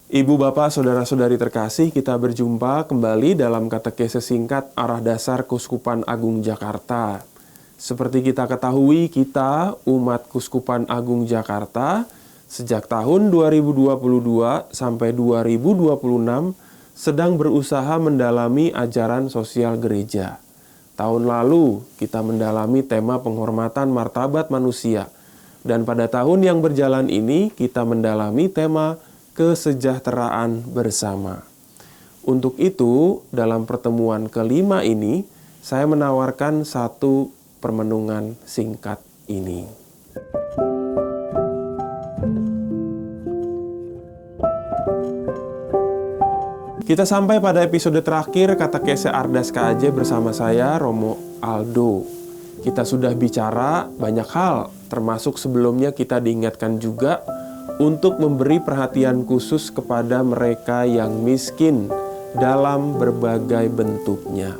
Ibu, Bapak, Saudara-saudari terkasih, kita berjumpa kembali dalam katekese singkat Arah Dasar Kuskupan Agung Jakarta. Seperti kita ketahui, kita umat Kuskupan Agung Jakarta sejak tahun 2022 sampai 2026 sedang berusaha mendalami ajaran sosial gereja. Tahun lalu kita mendalami tema penghormatan martabat manusia, dan pada tahun yang berjalan ini kita mendalami tema kesejahteraan bersama. Untuk itu, dalam pertemuan kelima ini, saya menawarkan satu permenungan singkat ini. Kita sampai pada episode terakhir katekese Ardas KAJ bersama saya, Romo Aldo. Kita sudah bicara banyak hal, termasuk sebelumnya kita diingatkan juga untuk memberi perhatian khusus kepada mereka yang miskin dalam berbagai bentuknya.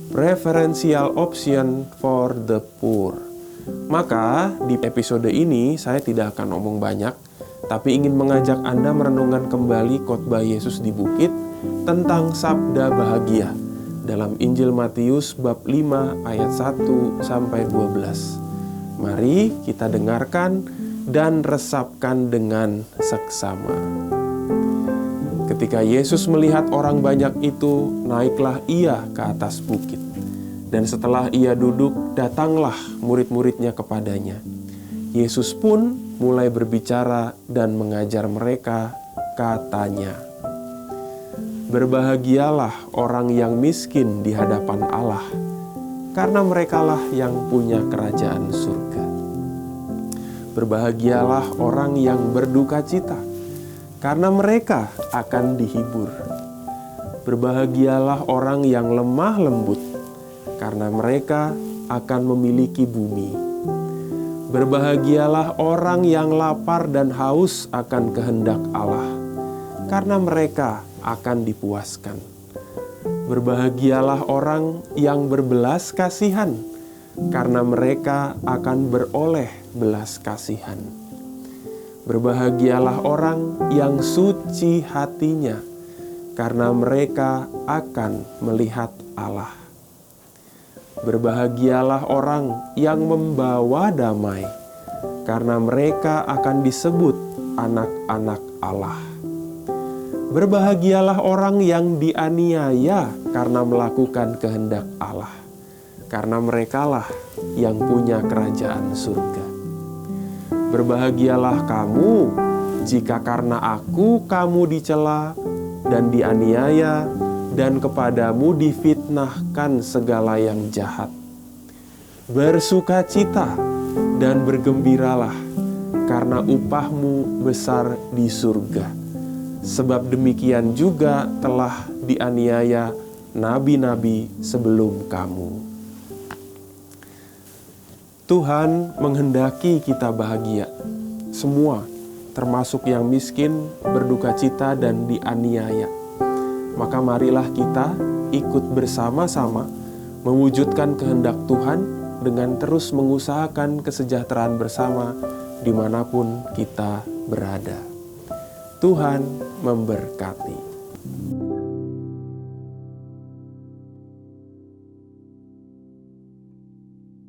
Preferential option for the poor. Maka di episode ini saya tidak akan ngomong banyak, tapi ingin mengajak Anda merenungkan kembali khotbah Yesus di bukit tentang sabda bahagia dalam Injil Matius bab 5 ayat 1 sampai 12. Mari kita dengarkan dan resapkan dengan seksama. Ketika Yesus melihat orang banyak itu, naiklah ia ke atas bukit. Dan setelah ia duduk, datanglah murid-muridnya kepadanya. Yesus pun mulai berbicara dan mengajar mereka, katanya, "Berbahagialah orang yang miskin di hadapan Allah, karena merekalah yang punya kerajaan surga. Berbahagialah orang yang berduka cita, karena mereka akan dihibur. Berbahagialah orang yang lemah lembut, karena mereka akan memiliki bumi. Berbahagialah orang yang lapar dan haus akan kehendak Allah, karena mereka akan dipuaskan. Berbahagialah orang yang berbelas kasihan, karena mereka akan beroleh belas kasihan. Berbahagialah orang yang suci hatinya, karena mereka akan melihat Allah. Berbahagialah orang yang membawa damai, karena mereka akan disebut anak-anak Allah. Berbahagialah orang yang dianiaya karena melakukan kehendak Allah, karena merekalah yang punya kerajaan surga. Berbahagialah kamu jika karena aku kamu dicela dan dianiaya dan kepadamu difitnahkan segala yang jahat. Bersukacita dan bergembiralah, karena upahmu besar di surga. Sebab demikian juga telah dianiaya nabi-nabi sebelum kamu." Tuhan menghendaki kita bahagia, semua, termasuk yang miskin, berduka cita, dan dianiaya. Maka marilah kita ikut bersama-sama mewujudkan kehendak Tuhan dengan terus mengusahakan kesejahteraan bersama dimanapun kita berada. Tuhan memberkati.